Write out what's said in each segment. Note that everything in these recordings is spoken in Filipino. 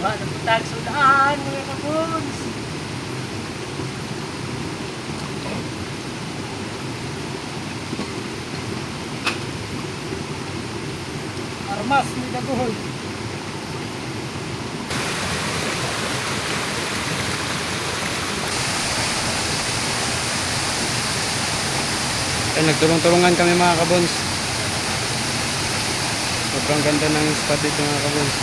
Wala na putag sudaan mga kabons. Armas ni dagoy. Ay, nagtulong-tulungan kami mga kabons. Sobrang ganda ng spot dito mga kabons.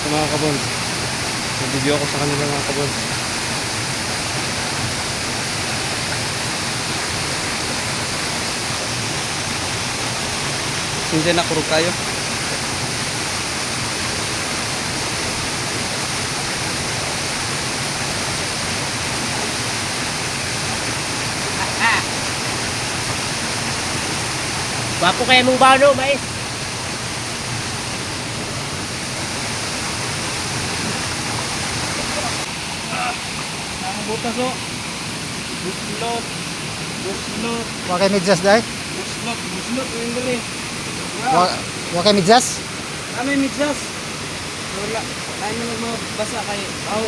Ito mga kabons. Nag-video ako sa kanila mga kabons. Since nakurog tayo. Bapo kaya mong bano, mais. Ang butas o. Buslot. Buslot. Wa kay medyas day? Buslot. Buslot. Yung dali. Wa kay medyas? Ano yung midsas? Wala. Tayo na magbasa kay Pao.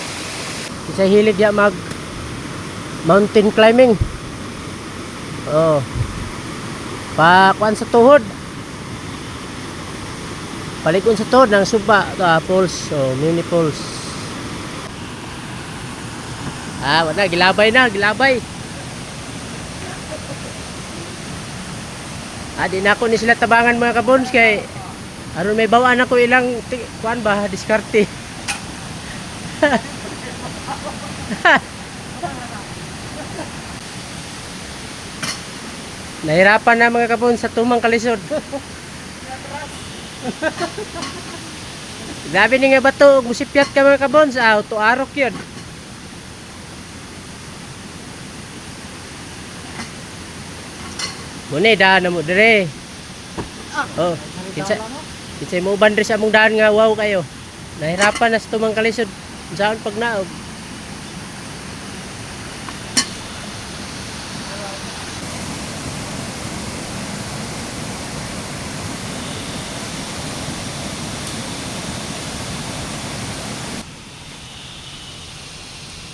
Isa hilig ya mag mountain climbing. Oh. Pakuan sa tuhod. Palikon sa tuhod ng suba. Pulse. Oh, mini pulse. Wala. Gilabay na. Gilabay. Di na ako ni sila tabangan mga kabons kay aron may bawaan ako ilang kuan ba diskarte. Nahirapan na mga kabons sa tumang kalisod. Grabe ni nga bato musipyat ka mga kabons, tuarok yun. Muna daan na mo dire. Oh, kinsay mo uban dire sa among daan nga wow kayo. Nahirapan na sa tumang kalisod. Saan pag naog.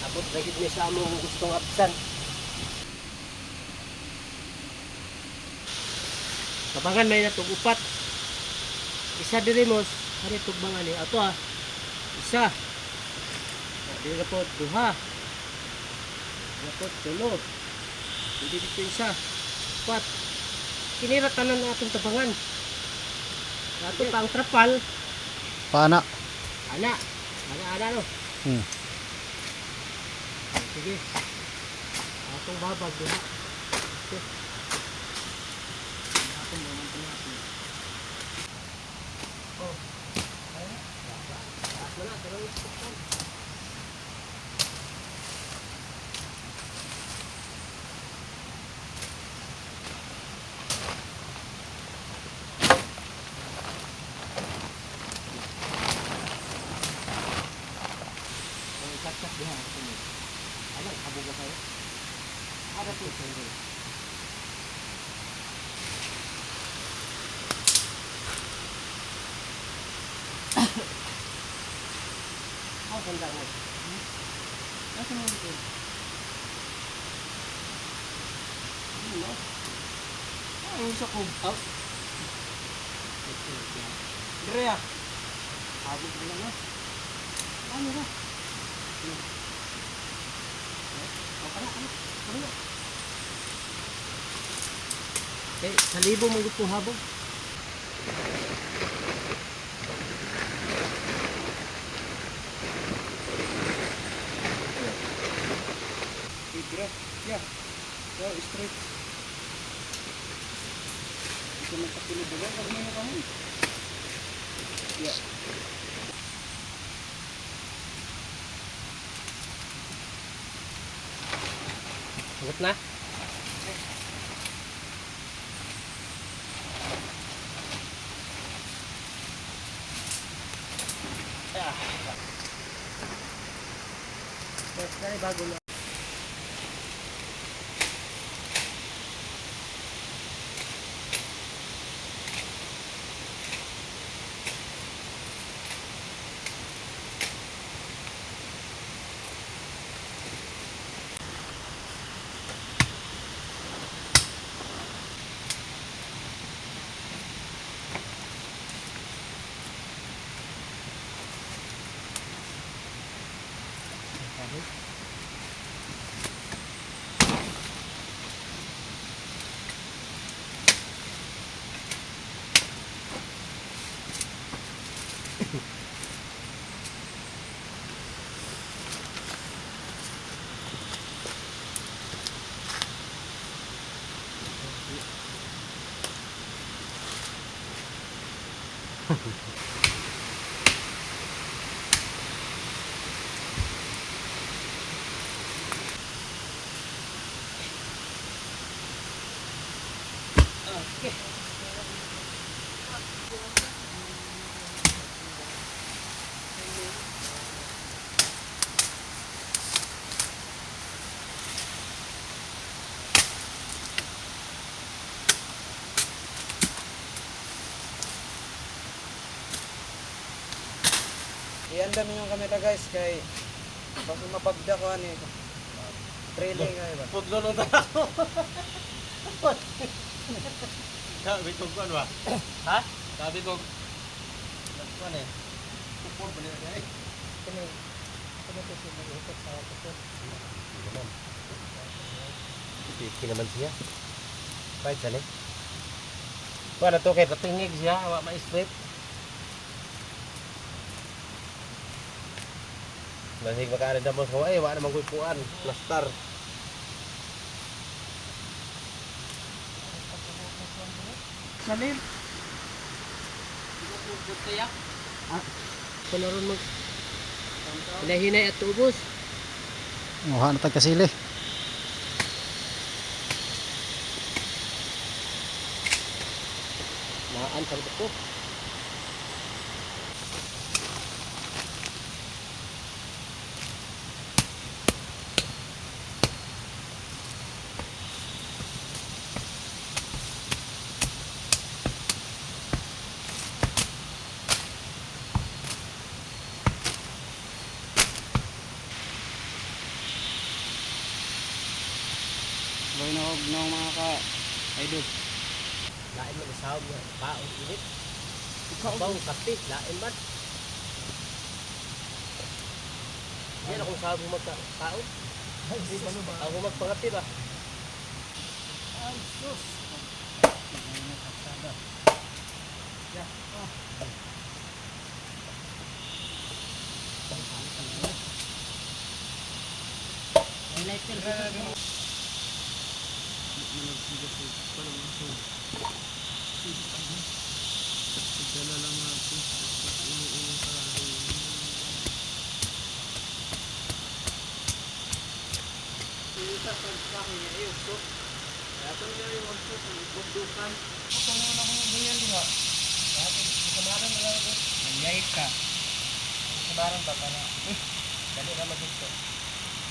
Abot lagi ni sa among gustong absan. Tabangan may natugupat. Isa diri mo, hari tugbangan ni ato Isa. Dili na po duha. Dili po tulo. Dili dito isa. Upat. Kinira tanan na atong tabangan. Ato pang trapal. Paana? Ana no. Sige. Atong babag duha. Okay. Ada po sendiri. Ang ganda mo. Nasa mo dito? Ano? Ang isa ko. Dire ya. Abot mo lang Ano ba? Ano? Sa libo mo gusto habog. Ibra, ya. Straight. Ito na kapilid ba? Pag may kami. Ya. Sagot na? Dari bago na. Okay. Ianda min yung kamera guys kay basta mapagda ko ani. Trailing ay ba. Pudlo nung tako. Sabi ko kuan ba? Ha? Sabi ko kuan eh. Support ba niya ay? Kani. Kani to si mag-ikot sa ato. Piki naman siya. Bait sale. Wala to kay patingig siya, wa ma-strip. Masig makaano damos ko ay wa na magkuan, plaster. Salim. Panaron mag hinay-hinay at ubos. Muha na tagkasili. Naan sa ko. Boy na og no mga ka idol. Lain man sa mo kaon init. Ikaw kape lain man. Yan akong sabi mo magkaon. Ako magpangati ba? Ay sus. Highlighter. Nangay ka. Sabaran ba ka na? Dali na magdito.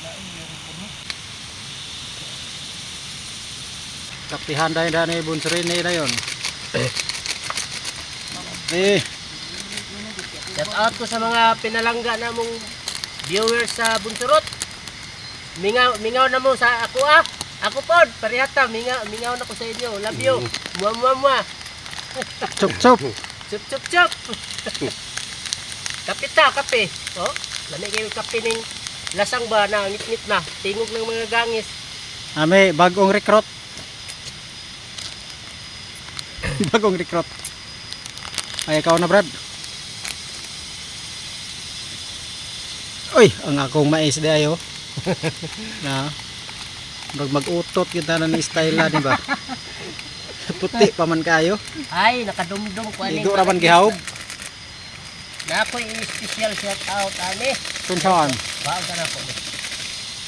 Lain yung puno. Kapihan dahil ni bunsurin ni dayon. Eh, Shout out ko sa mga pinalangga na mong viewers sa Bunsurot. Mingaw na mo sa ako ah. Ako pod, parihata, mingaw na ko sa inyo. Love you. Muah. chup chup. Chup. Kape. Oh, lami kayo kape ning lasang ba na ngit-ngit na. Tingog ng mga gangis. Ame bagong recruit. Bagong recruit. Ay ikaw na Brad. Uy, ang akong mais di ayo. Na. Mag-utot kita na ni style di ba? Puti pa man kayo. Ay, nakadumdum ko aning. Igo ra man gihawb. Na ako special shout out ani. Tunsaon. Baon ka na ko.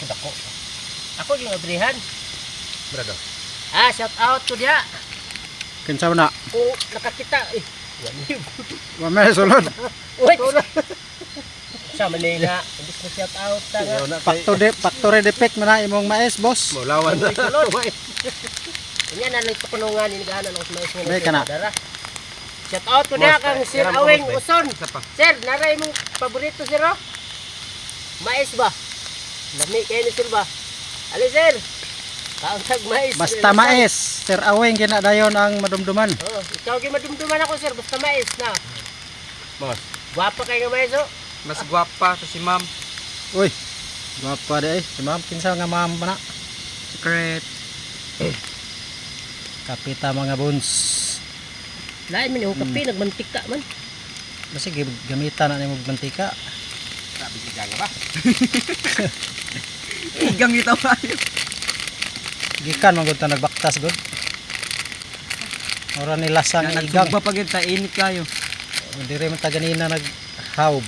Kudako. Ako yung abrihan. Brado. Ah, shout out to dia. Kinsa na? Kung nakakita eh. Wani. Wa may sulod. Uy. Sa Manila, imbis na shout out ta nga. Factory defect man na imong mais, boss. Mulawan na. Inya na lang tukunungan ni gana ng mais nga. May kana. Shout out to dia kang Sir Yaram ko, Aweng boss, Uson. Isa pa. Sir, naray mong paborito sir oh? Mais ba? Lami kayo ni sir ba? Ali sir. Kauntag mais. Basta mais. Sir Aweng kinadayon ang madumduman. Oh, ikaw gyud madumduman ako sir, basta mais na. Boss. Gwapa kay nga mais oh. Mas gwapa to si ma'am. Uy. Gwapa di eh. Si ma'am kinsa nga ma'am pa na. Secret. Kapita mga buns. Lain man yung kape, nagmantika man. Basta gamitan na nimong mantika. Sabi si Jaga ba? Igang ito ba? Gikan man gud ta nagbaktas gud. Ora ni lasa nga igang. Nagsugba pag yun, init kayo. Dire man ta ganina nag-hawb.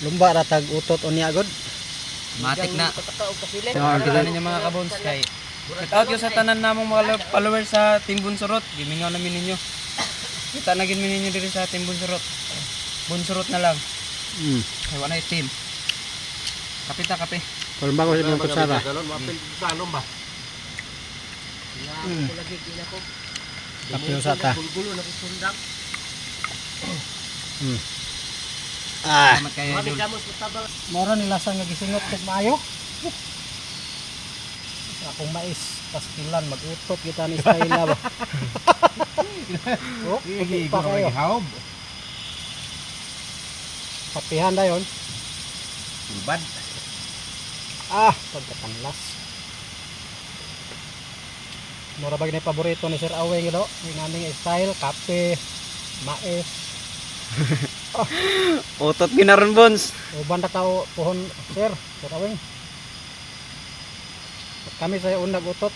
Lumba ra tag utot unya god. Matik na. Pataka o kasili. Kita ninyo mga kabons kay shout out yo sa tanan namong mga followers sa Team Bunsurot. Gimingaw namin ninyo. Kita na gid mi ninyo diri sa Team Bunsurot. Bunsurot na lang. Ay wala team. Kapita kape. Palma ko sa mga kutsara. Galon, mapil sa alom ba? Ko lagi kina ko. Kapyo sa ta. Gulo na ko sundang. Ah, Salamat kayo Mami idol. kamos matabang. mora ni lasa nga gisingot kog maayo. Sa akong mais paskilan mag-utot kita ni style ba. Oh, Gigi, pa kayo. hawb. Kapihan dayon. Bad. Ah, pagkatanlas. Mura ba ni paborito ni Sir Aweng do? Inganing style kape, mais. Utot ginaron Bons. Uban na tao pohon Sir Aweng. Kami sa unag utot.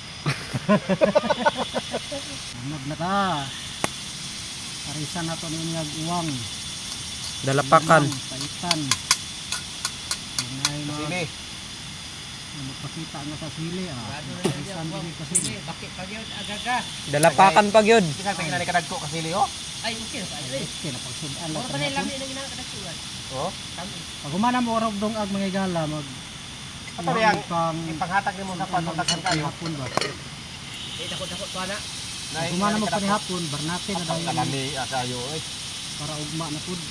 Unag na ta. Parisan na to ninyag uwang. Dalapakan. Paitan. Unay mga Sili. magpakita nga sa sili. Ano na Parisan niya. din kasi. Bakit pa yun agaga. Dalapakan pag yun. Isa pa ginani kadagko kasili oh. Ay okay na pa. Okay na pagsudan Ano pa lang. nila nang ginakadagsugan. Oh. Pag humana mo orog dong ag mga gala mag Ato yang pang ipanghatag nimo sa pagtagsan kayo. hapon ba. Eh dako pa na. Pag humana mo pa ni hapon barnate na daw yun Kalami asayo eh. para ugma na pud.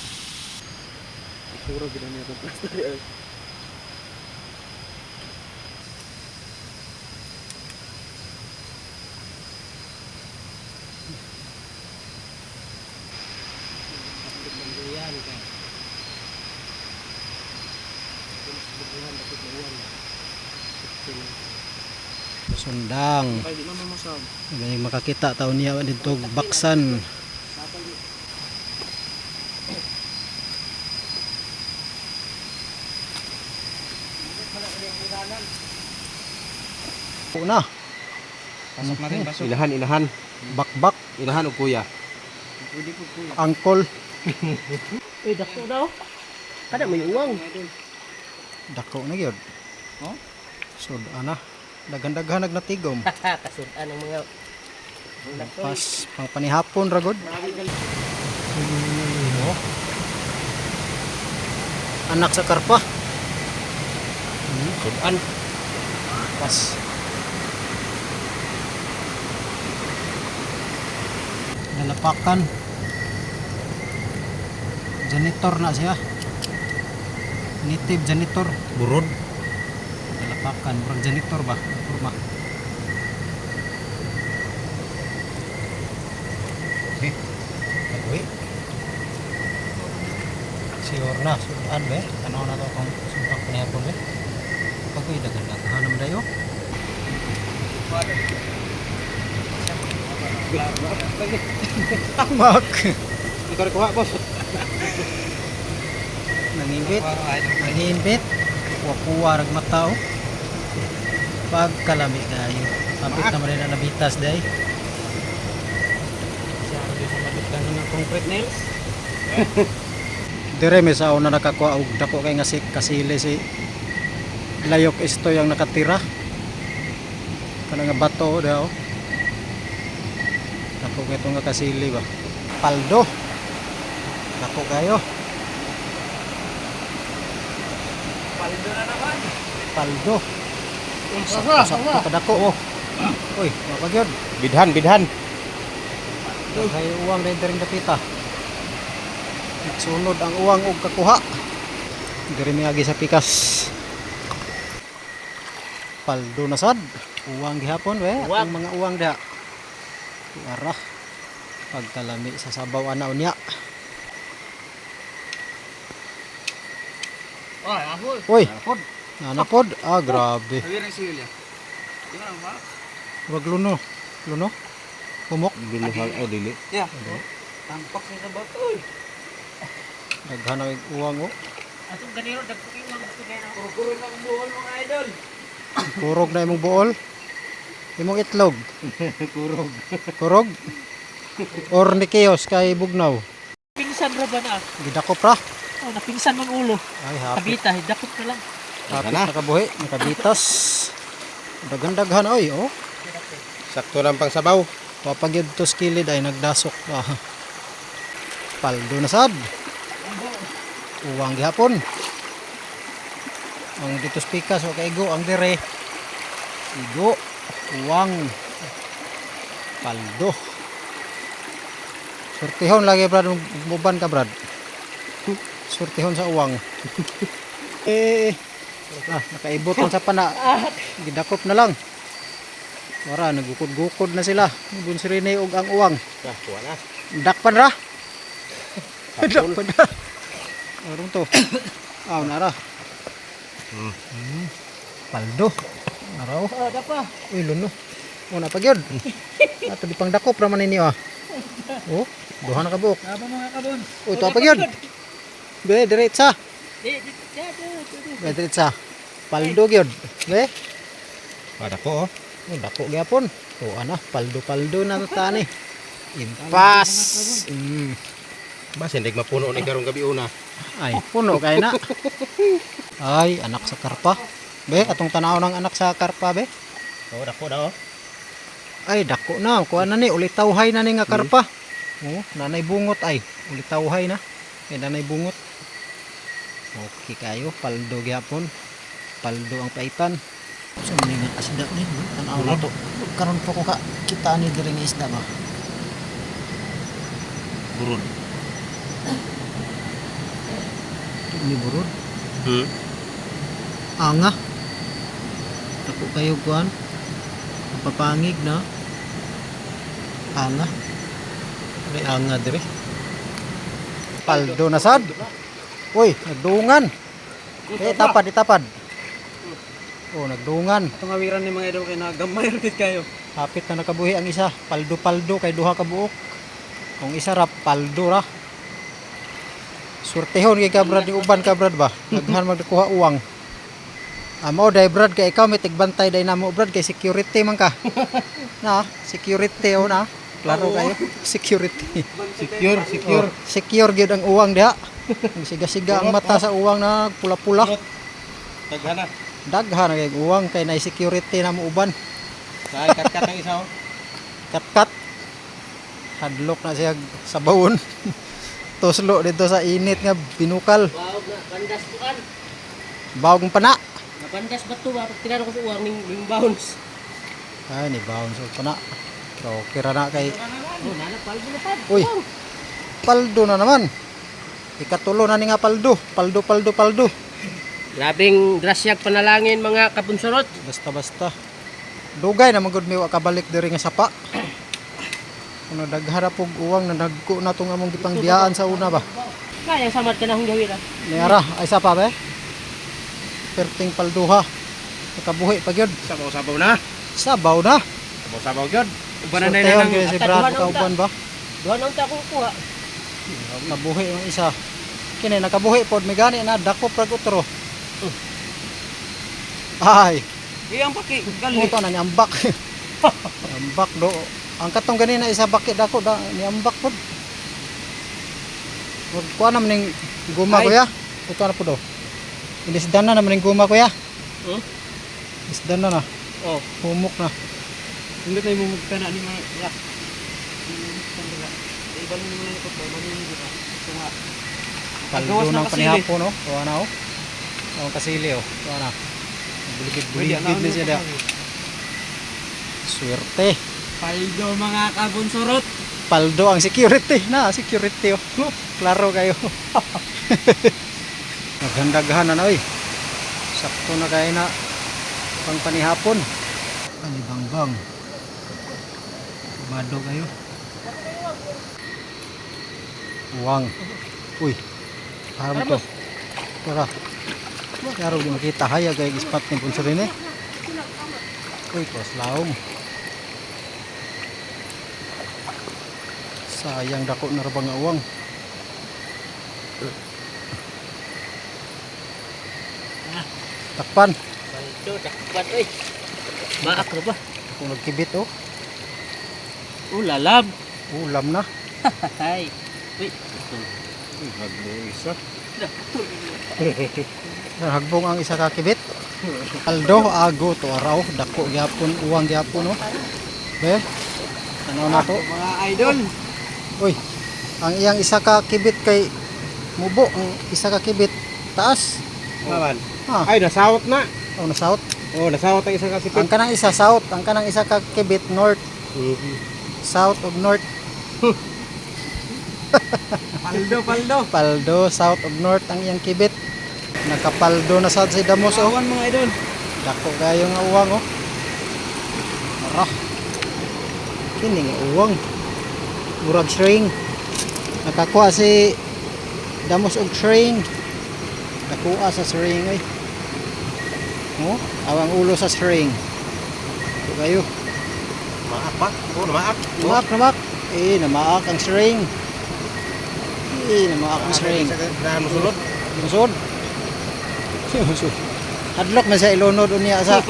Puro ginani ato plaster. Yan ka. Sundang. Ganyan makakita taon niya dito baksan. Una, Pasok natin, pasok. Ilahan. bakbak, Ilahan og kuya. angkol, Eh dako daw. Kada may uwang. dako na gyud. Oh? Sud ana, daghan-daghan nagnatigom. Kasudan ang mga dako. Pas pang panihapon ra gud. Oh. Anak sa karpa. Sudan. Pas. Dalapakan. Janitor na siya. Native janitor. Burod. Dalapakan. Murag janitor ba? Kurma. Agwi. Sure na. Sudan be. Ano na to kung sumpang panihapon be. Pag-uwi dagan-daghan naman dayo. Mak. Ikaw rin kuha boss. Nanginggit. Nanginggit. Kuwa-kuwa rag mata oh. Pagkalami dayo. Kapit naman rin na nabitas dayo. Siya ang sa malitan ng concrete nails. Dire may sao na nakakuha og dako kay nga si kasili si layok isto yang nakatira. Kana nga bato daw. Dako kay nga kasili ba. Paldo. Dako kayo. Paldo na naman. Paldo. Sakto kadako oh. Uy, mapagyod. Bidhan. Kay uwang na rin dapita. Sunod ang uwang og kakuha. Diri mi agi sa pikas. Paldo na sad. Uwang gihapon we. Uwang. Ang mga uwang da. Ara. Pagkalami sa sabaw ana unya. Oh, ahol. Uy. Ana pod. Ah, grabe. Sabi rin silya. Di ba ba? Wag luno. Luno. Pumok. Binuhal o dili. Yeah. Tampak sa bato. Oy. Daghan ang uwang oh. Atong ganiro dagko kay uwang gusto kay na. Kuro na ang buhol mga idol. Kurog na imong buol. Imong itlog. Kurog. Kurog. Or ni Kios kay Bugnaw. napingsan ra ba na? Gidakop ra. Oh, napingsan man ulo. Ay, hapit. Kabita, hidakot na lang. Hapit nakabuhi, nakabitas. Daghan-daghan oy, oh. Sakto lang pang sabaw. Papagyud to skilid ay nagdasok pa. Paldo na sad. Uwang gihapon. Ang dito spikas o kaigo ang dire. Igo, uwang, paldo. Surtihon lagi brad, muban ka brad. Surtihon sa uwang. Nakaibot sa pana. Gidakop na lang. Wara, nagukod-gukod na sila. Bunsirine og ang uwang. Kuha na. Dakpan ra. Dakpan ra. Arong to. Aw nara. Paldo. Araw. Oh, dapa. Uy, luno. Una pa gyud. Ato di pang dakop ra man ini ah. Oh, duha na ka buok. Aba mga kabon. Uy, to pa gyud. Be diretsa. Di. Be diretsa. Paldo gyud. Be. Pada ko oh. Oh, dako gyapon. To ana, paldo-paldo na ta ni. Impas. Bas hindi mapuno ni karong gabi una. Ay, puno kay na. Ay, anak sa karpa. Be, atong tanaw ng anak sa karpa be. Oh, dako daw. Ay, dako na. Kuha na ni, ulitawhay na ni nga karpa. Oh, nanay bungot ay. Ulitawhay na. Ay, nanay bungot. Okay kayo, paldo gyapon. Paldo ang paitan. So, mali nga isda ni. Tanaw na to. Karon po ko ka, kita ni diri nga isda ba? Burun. Ni burod. Hmm. Anga. Dako kayo kuan. Papangig na. Anga. May anga dire. Paldo na sad. Uy, nagdungan. Tapad, itapad. Oh, nagdungan. Itong awiran ni mga idol kay nagamay rin kayo. Hapit na nakabuhi ang isa. Paldo-paldo kay duha ka buok. Kung isa ra, paldo ra. Surtehon kay ka brad, yung uban ka brad ba? Naghan magkuha uwang. Amo day brad kay ikaw may tigbantay day namo brad kay security man ka. Na, security o na. Klaro kayo, security. Secure. Secure gyud ang uwang diha. Ang siga-siga ang mata sa uwang na pula-pula. Taghana. Daghan kay uwang kay na security na mo uban. Say kat-kat ang isa oh. Kat-kat. Hadlok na siya sa bawon. Toslo dito sa init nga binukal. Wow, na bandas bukan. Bawog ng pana. Na bandas ba to ba? Pag tinanong ko sa uwang ning bounce. Ay ni bawon sa pana. So kira na kay Oh, nana paldo na pad. Uy. Paldo na naman. Ikatulo na ni nga paldo. Paldo. Grabing grasyag panalangin mga kabunsurot. Basta. Dugay na magud mi wa kabalik diri nga sapa. Kuno daghara pog uwang na nagko na tong among gipangbiyaan sa una ba. Kaya samad ka na hong gawin ah. Niara ay sapa ba? Perting palduha. Nakabuhi pa gyud. Sabaw-sabaw na. Sabaw na. Sabaw-sabaw gyud. Ubanan na Sorteon lang. kay si At Brad duha na ka uban ba? Duha na unta akong kuha. Nakabuhi ang isa. Kini nakabuhi pod may gani na dako prag utro. Ay, Iyang paki, gali. ito na niambak. Ambak do. Ang katong ganina isa bakit dako da niambak pod. Wag kuha naman ning guma Ay. kuya. Ito na po do. Inisdan na naman ning guma kuya. Hmm? Isdan na na. Oh, Humok na. Hindi tayo mumugta na ni mga yak. Iban mo naman ito, manini ba? Ito nga. Paldo Paggawas ng ng kasili. panihapon no. Kuha na oh. Ang kasili oh. Kuha na. Buligid na siya da. Swerte. Paldo mga kabunsurot. Paldo ang security na, security oh. Klaro kayo. Naghanda-gana na oy. Sakto na kayo na pang panihapon. Bang. Bado kayo. Uwang. Uy. Haram to. Tara. Klaro di makita haya kay ispat ni Punsor ini. Uy, kos laom. Sayang dako na rabang uwang. Takpan. paldo dakpat oy. Maak na ba? Kung nagkibit oh. Lalam. Ulam na. Hay. Uy, Hagbo isa. Hagbong ang isa ka kibit. Paldo ago to araw dako gyapon uwang gyapon no. Be. Ano na to? mga idol. Uy. Ang iyang isa ka kibit kay mubo ang isa ka kibit taas. Naman. Ha, Ay, nasawot na. oh na south. Oh, nasawot ang isang Ang kasipit. kanang isa south, ang kanang isa ka kibit north, south of north. Paldo. Paldo south of north ang iyang kibit. Nakapaldo na sad si Damos oh. Awan mga idol. Dako kayo nga uwang oh. Ara. Kini nga uwang. Murag string. Nakakuha si Damos og string. Nakuha sa string ay. Oh, awang ulo sa string. Dako kayo. Maak pa. Oh, namaak. Namak. Namaak ang string. Namaak ang string. Sa musulod. Musod. Musod. Hadlok man sa ilunod unya sa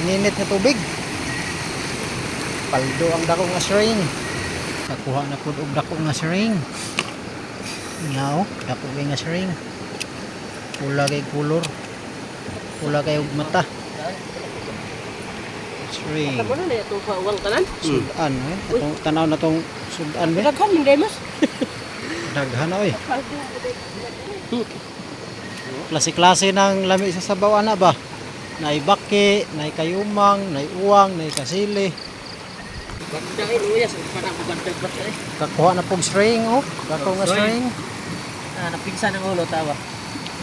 ininit nga tubig. Paldo ang dako nga string. Nakuha na pud og dako nga string. Ngaw, dako kay nga string. Pula kay color. Pula kay og mata. String. Ano na ito sa uwang tanan? Sudan eh. Atong tanaw na tong sudan be. Bilaghan yung demos. Daghan na oy. Klase-klase ng lami sa sabaw ana ba? Nay baki, nay kayumang, nay uwang, nay kasili. Dahil luya sa panabugantag ba eh. Kakuha na pong string oh. Dako nga string. Napingsan ang ulo tawa.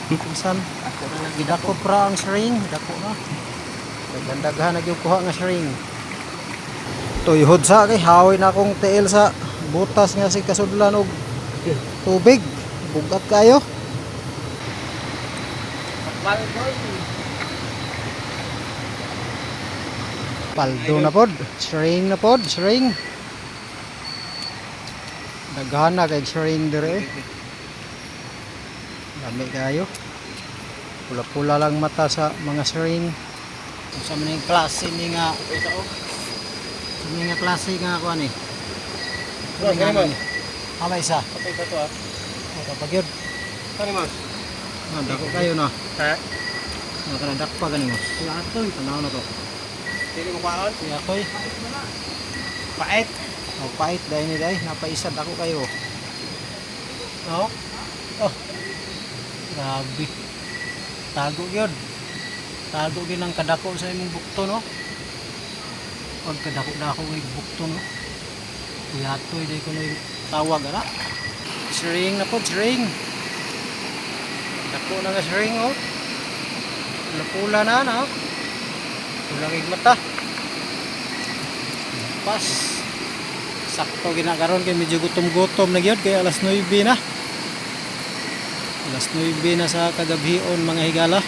Pinsan, Ako na lang dako pra ang string, dako na. Daghan na gyud kuha nga string. Tuyhod sa kay hawi na akong tiil sa butas nga si kasudlan og tubig. Bugat kayo. Paldo na pod, string na pod, string. Daghan na kay string dire. Lami kayo. Pula-pula lang mata sa mga string. Kung sa mga klase ni nga sa mga klase nga ako ani. Bro, kani mo. Ama isa. Patay ka to ah. Kapag yun. Kani mo. Dako kayo na. Ha? Nakanadak pa ganin mo. Lahat to. Tanaw na to. Dili mo kaon. Kaya to'y. Pait. Oh, pait dahil ni dahil. Napaisad ako kayo. Oh. Oh. Grabe. Tago yun. Tago yun ang kadako sa imong bukto no. Pag kadako-dako yung bukto no. Kuyatoy dahil ko na yung tawag ana. String na po, string. Dako na nga string oh. Pula-pula na na. Pulang mata. Pas. Sakto ginakaroon kay medyo gutom-gutom na gyud kay alas 9 na. Alas 9 na sa kagabion mga higala.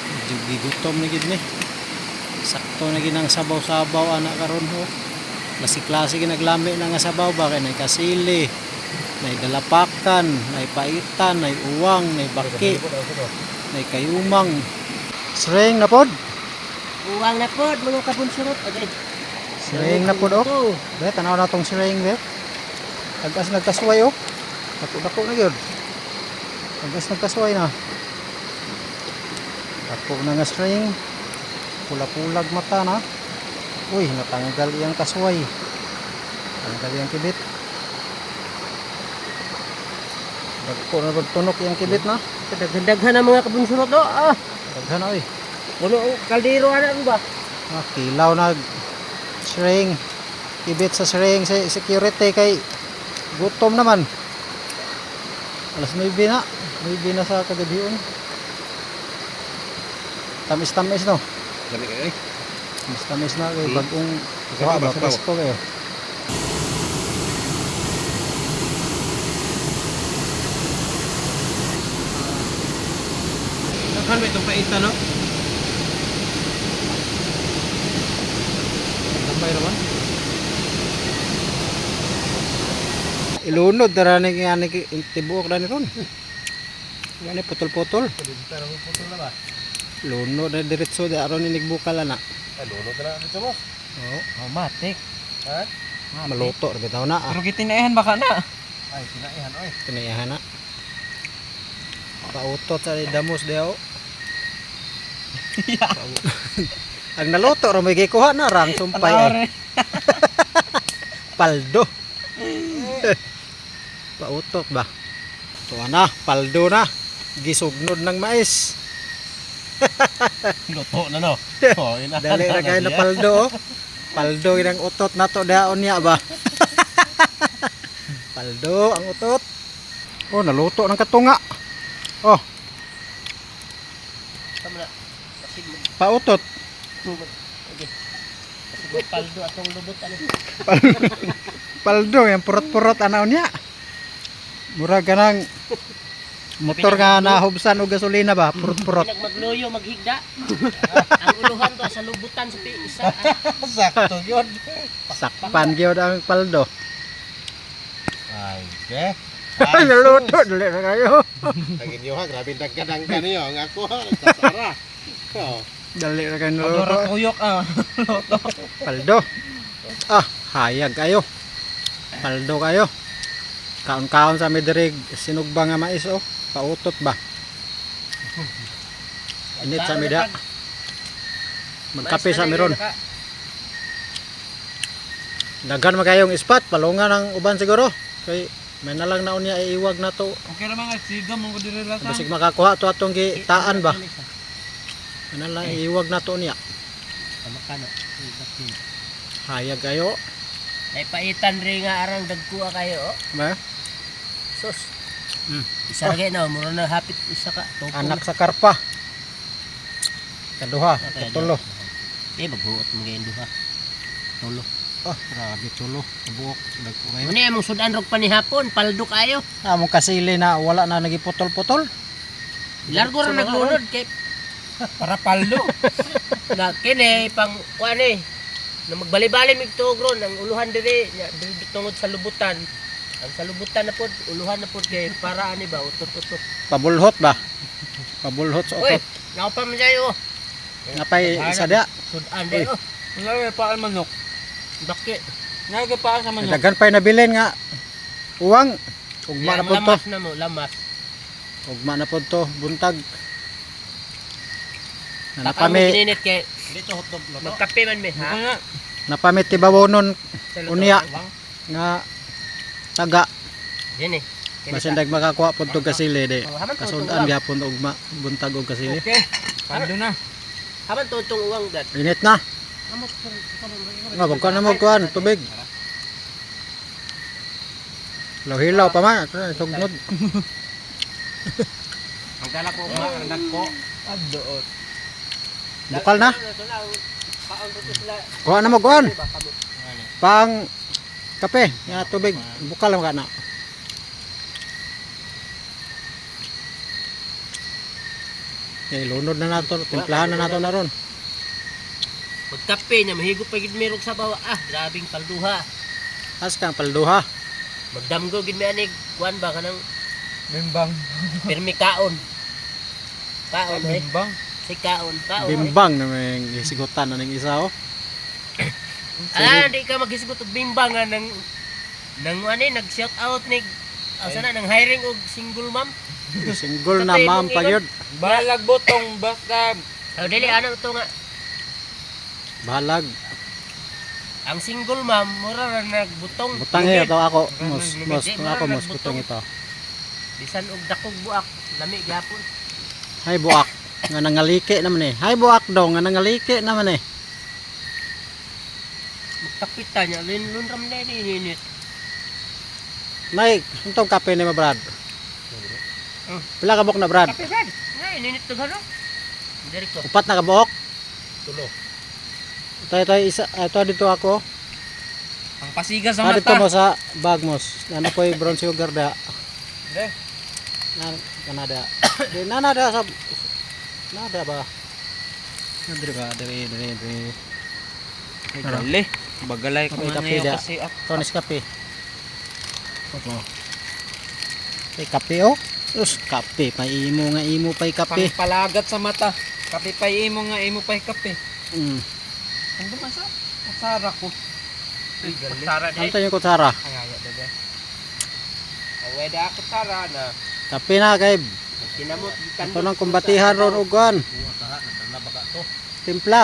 Medyo gigutom na gyud ni. Sakto na ginang sabaw-sabaw ana karon ho. Klase-klase ginaglami na nga sabaw ba kay nay kasili, nay dalapakan, nay paitan, nay uwang, nay baki, nay kayumang. String na pod. Uwang na po, mga kabunsurot. Okay. String na pod oh. Be, tanaw na tong string be. Tagas nagkasway oh. Dako na gyud. Tagas nagkasway na. Dako na nga string. Pula-pulag mata na. Uy, natanggal iyang kasway. Tanggal iyang kibit. Dako na pagtunok iyang kibit na. Daghan ang mga kabunsurot do. Daghan na oy. Puno kaldero ana ba? Kilaw na string. Kibit sa string sa security kay gutom naman. Alas 9 na. 9 na sa kagabion. Tamis-tamis no. Dami kayo eh. Tamis na kay bagong Sabaw ba, sabaw. presko kayo. Kan may itong paita no? Tambay naman. Ilunod darani nga ni tibuok na ni ron. Yan putol-putol. Pero putol na ba? Lunod na diretso di aron ni nigbukal na. Ay, lulot na dito mo. Oh, Matik. Ha? maluto ra bitaw na. Pero gitinayan baka na. Ay, kinaihan, oy. Kinayahan na. Pautot sa damos daw. Ang naluto ra may gikuha na rang sumpay ay. Paldo. Pautot ba? Tuwa na, paldo na. Gisugnod ng mais. Luto na no. Oh, Dali ra kayo na paldo oh. Paldo ng utot na to daon niya ba? Paldo ang utot. Oh, naluto ng katunga. Oh, Tama na. Kasig mo. pautot. Okay. Kasig mo paldo atong lubot ano. Paldo yung purot-purot anaw niya. Murag ka ng motor nga nahubsan o gasolina ba? Purot-purot. Magloyo maghigda. Ang uluhan to sa lubutan sa isa. Sakto yun. Sakpan gyud ang paldo. Ay, okay. Ay, naluto dali na kayo. Tagin nyo ha, grabe nagkadang ka niyo. Ang ako ha, nagtasara. Oh. Dali na kayo Odora naluto. kuyok ah. Paldo. Ah, hayag kayo. Paldo kayo. Kaon-kaon sa midirig sinugba nga mais oh. Pautot ba? Init sa mida. Magkape sa meron. Daghan man kayong ispat, palungan ang uban siguro. Kay may nalang naon niya iiwag na to. Okay ra mga siga mong diri ra ta. Basig makakuha to atong gitaan ba. May nalang iiwag na to niya. Tama ka na. Hayag kayo. May paitan rin nga arang dagkuha kayo. Oh. Ba? Sus. Hmm. Isa lagi na, mura na hapit isa ka. Tupong Anak sa karpa. Kaduha, katulo. Eh, maghuot mo ngayon duha. Tulo. Oh, grabe tulo. Buok dagko kayo. Muna yung sudan rog panihapon, paldo kayo. Among kasili na wala na nagiputol-putol. Largo ra naglunod kay Para paldo. na kini pang kuan eh. Na magbali-bali mig tuogron ang uluhan diri tungod sa lubutan. Ang sa lubutan na pod, uluhan na pod kay para ani ba utot-utot. Pabulhot ba? Pabulhot sa Uy, utot. nakapa man jayo. Napay isa dia. Sudan de oh. Wala pa ang manok. Daki. Nagay pa sa manok. Daghan pay nabilin nga uwang. Ugma na pod to. Lamas na mo, lamas. Ugma na pod to, buntag. Tapos Napami gininit kay Dito hotdog luto. magkape man me ha. Nga. napami tibawonon Sa luto. unya nga taga. Yan eh. Basin dag makakuha pod to kasili de. Oh, haman to Kasundan gyapon ugma buntag og kasili. Okay. Paldo na. Haman to itong uwang dad. Init na. Nga wag ka na mo kuan tubig. Hilaw pa man, tugnod. Ang dala ko ma, ang dagko. Addoot. Bukal na. Kuha na mo kuan. Pang kape, nga tubig. Bukal lang ka na. Okay, lunod na nato, timplahan na nato na ron. Magkape niya, mahigop pa gid mirog sa bawa. Ah, grabing palduha. As kang palduha. Magdamgo gid mi anig kuan ba kanang Bimbang. pirmi kaon. Kaon eh. Bimbang. Si kaon, kaon. Bimbang na may isigutan na ng isa oh. Ah, di ka maghisgot og bimbang nga nang ani nag-shout out ni sana nang hiring og single mom. Single na ma'am pa yun. Balag botong basta Oh, dili ano to nga. Balag. Ang single mom mura ra nagbutong. Butang ito ako. Lumid. Mos Di, ako mura mos nagbutong. butang ito. Bisan og dakog buak, lami gyapon. Hay buak. Nga nangalike naman eh. Hay buak daw nga nangalike naman eh. Magkapitan niya, lunram na ininit. Nay, untong kape ni ma Brad. Oh. Pila ka buok na Brad? Kape Brad, nga ininit to gano. Direko. Upat na ka buok. Tulo. Ito isa, ito dito ako. ang pasiga sa Dito mata. mo sa bag mo. Ano po yung brown sugar da? Dre. Kanada. Di nanada sa nada ba? Nadre ba? Dire. Ay, gali. Bagalay ko Kape, nga kape niyo da. kasi ako. Tonis kape. Opo. Kape oh. Us kape pa imo nga imo pa kape. Pangpalagat sa mata. Kape pa imo nga imo pa kape. Mm. Ang dumasa. Masara ko. Ay, gali. Masara Ano tayo kutsara? Ay, ay, dede. Ang weda ako tara na. Kape na kay Kinamot. ito nang kumbatihan ron uguan. Buwa ka ha, naglalaba ka to. Timpla.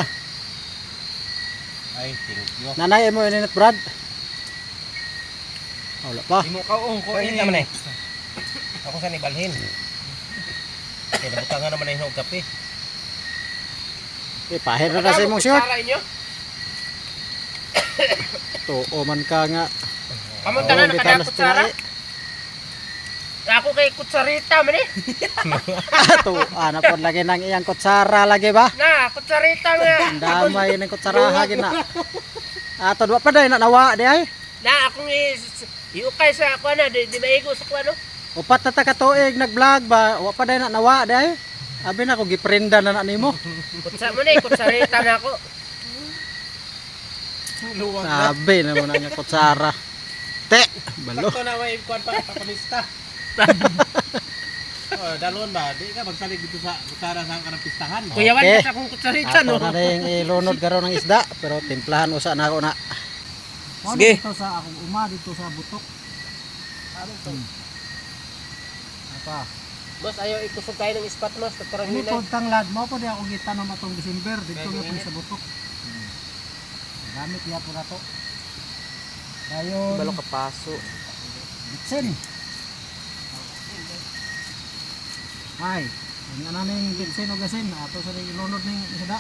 Ay, thank you. Nanay mo ininit Brad. Wala pa. Di mo kaong ko Pangit naman eh. Ako sa nibalhin. Kaya nabutangan naman na yung kape. Pahir na sa imong short. Kutsara inyo? Tuo man ka nga. Kamunta na Oo, nakada bitanas kutsara? tinali. Ako kay kutsarita man eh. Tuo ana pod lagi nang iyang kutsara lagi ba? Na, kutsarita nga. Ang damay ng kutsaraha gina. Ato wa pa day na nawa di ay. Na, akong iukay sa ako na, di maigo sa kuwa no? Upat na ta ka tuig nag-vlog ba? Wa pa day na nawa di ay. Abi na ko giprenda na nimo. Kutsa mo na eh, kutsarita na ako. Luwag na. Sabi na mo na nga kutsara. Te, balo. Ito na may kuwan pa pamista. Oh, dalon ba? Di ka magsalig dito sa kutsara sa kanang pistahan. Kuya Wan, Okay. kita kong kutsarita no? Ato na rin ilunod karon ng isda pero timplahan usa na ako na. Sige. Dito sa akong uma dito sa butok. Apa? Boss, ayaw ikusog kayo ng ispat mas, parang Ini nila. pod tanglad mo pa di ako gitanom atong December dito Medyo na po init. sa butok. Gamit ya po na to. Dayon. balo ka paso. Bitsin. Ay, ang ana ning bitsin o gasin ato sa ilunod ning isda.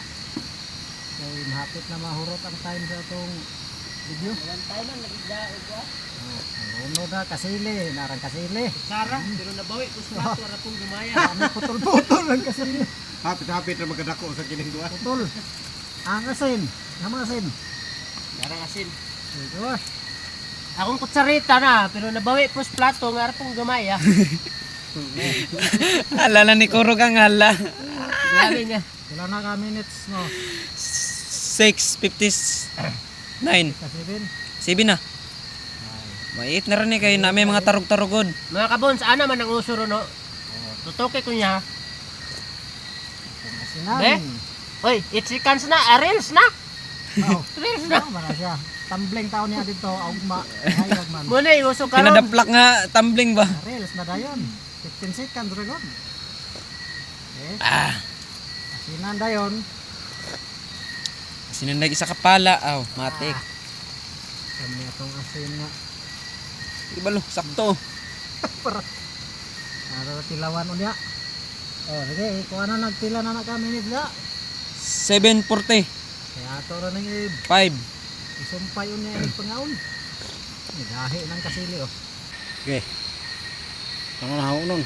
Kay mahapit na mahurot ang time sa atong video. One time man, nagigdaog ko. Ang unod na kasili, narang kasili. Kutsara, pero nabawi ko sa plato, para pong gumaya. Ano putol-putol ang kasili. Hapit-hapit na magkadako sa kining duwa. Putol. Ang asin, ang asin. Parang asin. Ito. Akong kutsarita na, pero nabawi po sa plato, nga pong gumaya. Hala na ni Kurog ang hala. Grabe nga. Wala na ka minutes no. 6:59. Kasibin. 7 na. Mait na rin kayo namin mga tarog-tarugod. Mga kabons, ana man ang usuro no? Tutuki ko niya. Asinan. Oy, it's seconds na, reels na. Oh, Reels na. wala siya. Tumbling taon niya dito, augma. Hayag man. Muna yung uso karon. Pinadaplak nga tumbling ba? Reels na dayon. 15 seconds dragon. Okay. Ah, Asinan dayon. sinundag isa kapala. Aw, matik. Kami atong asin nga. Ibalo, sakto. Ano tilawan unya. Oh, sige, kuha na nagtila na kami ni Bla. 7:40. Kaya ato ra ning 5. isumpay unya ang pangaon. Ni gahi ng kasili oh. Okay. Ano na hawo nun?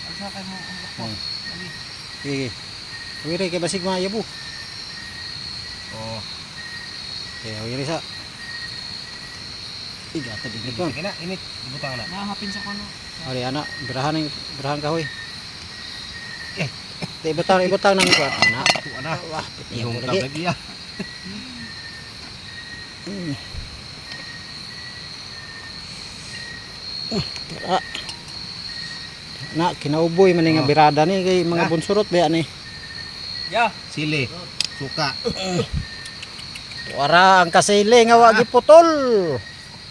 Asa kay mo ang lakbo? Sige. Wiri kay basig mga yabo. Oh, Okay, wiri sa. Iga ta digit ko. sige na, init. Ibutang na. Nahapin sa kono. Ari ana, birahan kahoy. Ibutang nang kuat. Ana. Ako ana. Wah, Yung lagi. tablag iya. Ah. Na kinauboy man nga birada ni kay mga bunsurot ba ni. Ya. Sili. Suka. Wara ang kasili nga wa giputol.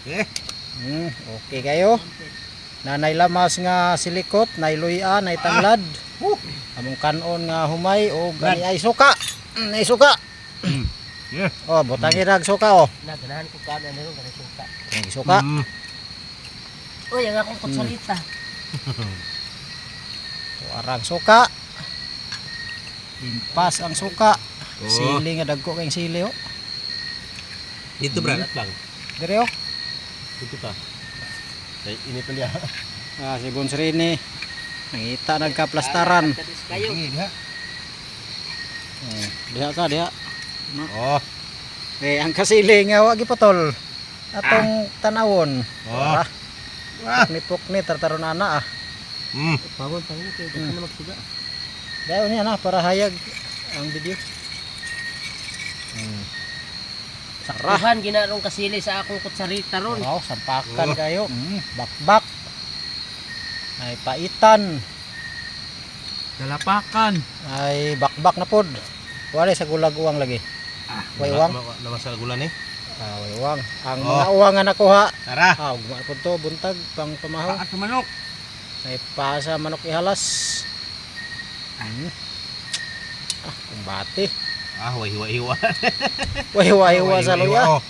Eh, Okay kayo. Nanay lamas nga silikot, nay luya, nay tanglad. Among kanon nga humay o gani ay suka. Nay suka. yeah. Oh, butang irag suka oh. Naganahan ko ka na nilo ganun suka. Nay suka. Uy, ang akong kutsarita. Warang suka. Limpas ang suka. Oh. Sili nga dagko kayong sili oh. Dito bra, lang. Dire oh. Dito ka. Ay, init na diya. Ah, si Bonsrini. Nangita nagkaplastaran. Kadis kayo. Ingin ha. Diha ka, diha. Oh. Eh, ang kasili nga wa giputol. Atong tanawon. Oh. Pukni tartaron ana ah. Pawon kay na magsuga. Dayon niya na para hayag ang video. Saktuhan ginarong kasili sa akong kutsarita ron. Wow, sampakan kayo. Bakbak. Ay paitan. Dalapakan. Ay bakbak na pod. Wala sa gulag-uwang lagi. Way uwang. Namasal gulan eh. Uwang. Ang Oh. mga uwang nga nakuha. Tara. Ugma po to buntag pang pamahaw. Paat manok. May pasa manok ihalas. Kumbati. Hiwa-hiwa. Wahiwa sa luya. Oh.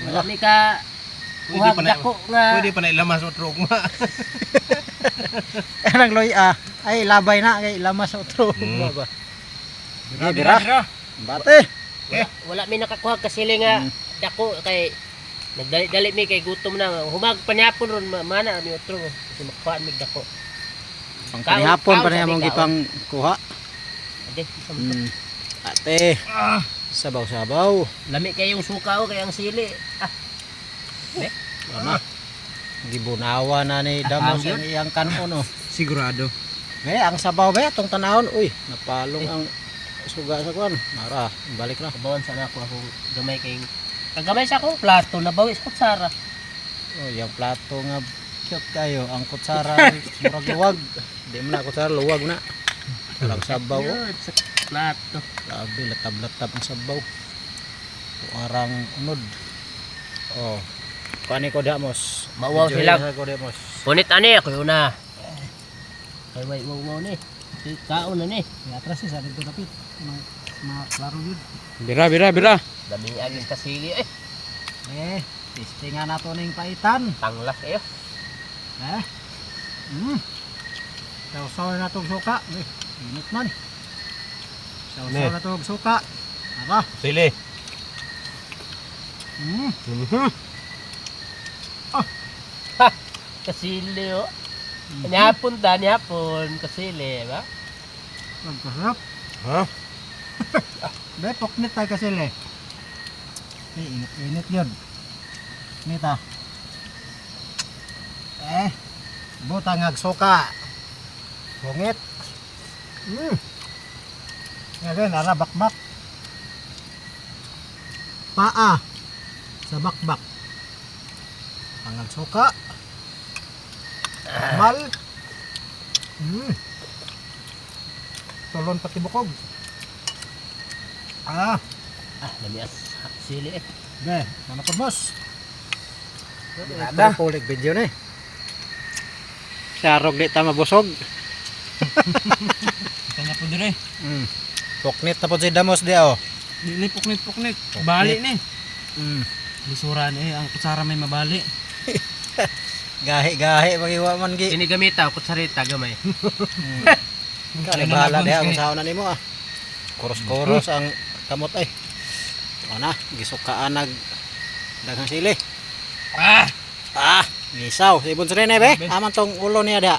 Wala mi ka Pwede uhag pa na- dako nga. Pwede pa na ilamas o trugma. Anang luya. Ay labay na kay lamas sa utro. Ba. Bira. Kumbati. Wala mi nakakuha kasi nga dako kay nagdali-dali mi kay gutom na humag panyapon ron mana mi utro kasi makuha mi dako. Pang panihapon pa niya Kaon, mong sabi, gipang kuha. Ade, Ate. Sabaw-sabaw. lami kay yung suka o kay ang sili. Ano? Gibunawa na ni Damos ang iyang kanon oh. Sigurado. Be, ang sabaw be tong tanahon. Uy, napalong ang suga sa kwan. Mara, balik na. Kabawan sana ako gamay kay kagamay sa akong plato nabawi sa kutsara. Oh, yung plato nga cute kayo. Ang kutsara murag luwag. Di mo na kutsara luwag na. Walang sabaw. Oh. Yun, sa plato. Grabe, latab-latab ang sabaw. Arang unod. Oh. Kani ko Damos. Mauwaw sila. Ko Damos. Punit ani ako yun na. Ay wait, wow ni. Kaon na ni. Atras sa dito kapit. Klaro yun. Bira. Daming agis kasili eh. Testingan nato ning paitan. Tanglas kayo. Sausaw na itong suka. Init man. Sausaw Ne. na itong suka. Aba. Sili. Kasili oh. Nyapon ta, nyapon. Kasili, ba? Magkasarap. Ha? Be, poknit tayo kasi le. Init yun. Nita. Butangag suka. Bungit. Ngayon, ara bakbak. Paa. Sa bakbak. Tangag suka. Mal. Tulon pati bukog. Ah, lamias. Sili eh. Be, mana po boss? Birada. Pulik video ni. Sarog di tama busog. Kanya po dire. Poknit na po si Damos di oh. Dili puknit. Bali ni. Mm. Lisura ni ang kutsara may mabali. Gahi magiwa man gi. Sinigamita, kutsarita, gamay. Kani bahala di ang sauna nimo ah. Kuros-kuros ang kamot ay. Ana, gisukaan nag daghang sili. Misaw, sibon sa rin eh be. Aman tong ulo niya da.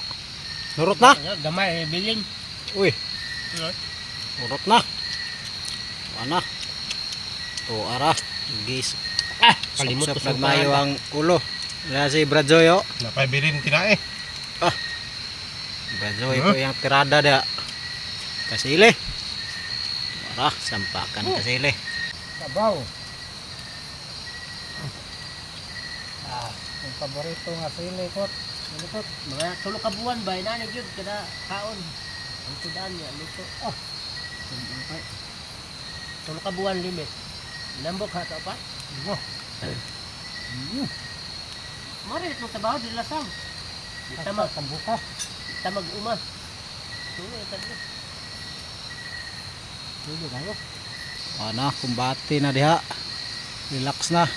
Nurot na. Gamay, biling. Uy. Nurot na. Ana. To ara. Gis. Kalimot ko Sup nagmayo ang ulo. Wala si Bradzoy oh. Napay bilin tinae. Bradzoy ko yung tirada da. Kasili. Ara, sampakan kasili. Sabaw. Ang paborito nga sili kot. Ano kot? Mga tulo ka buwan ba, inanay yun, kada kaon. Ang tudaan niya, luto. Tulo ka buwan limit. Inambok ha, ito pa? Marit mong tabaho, di lasang. Tamag, Tambuka. tamag uma. Tulo, ito. Tulo kayo. Ana, kumbati na diha. Relax na.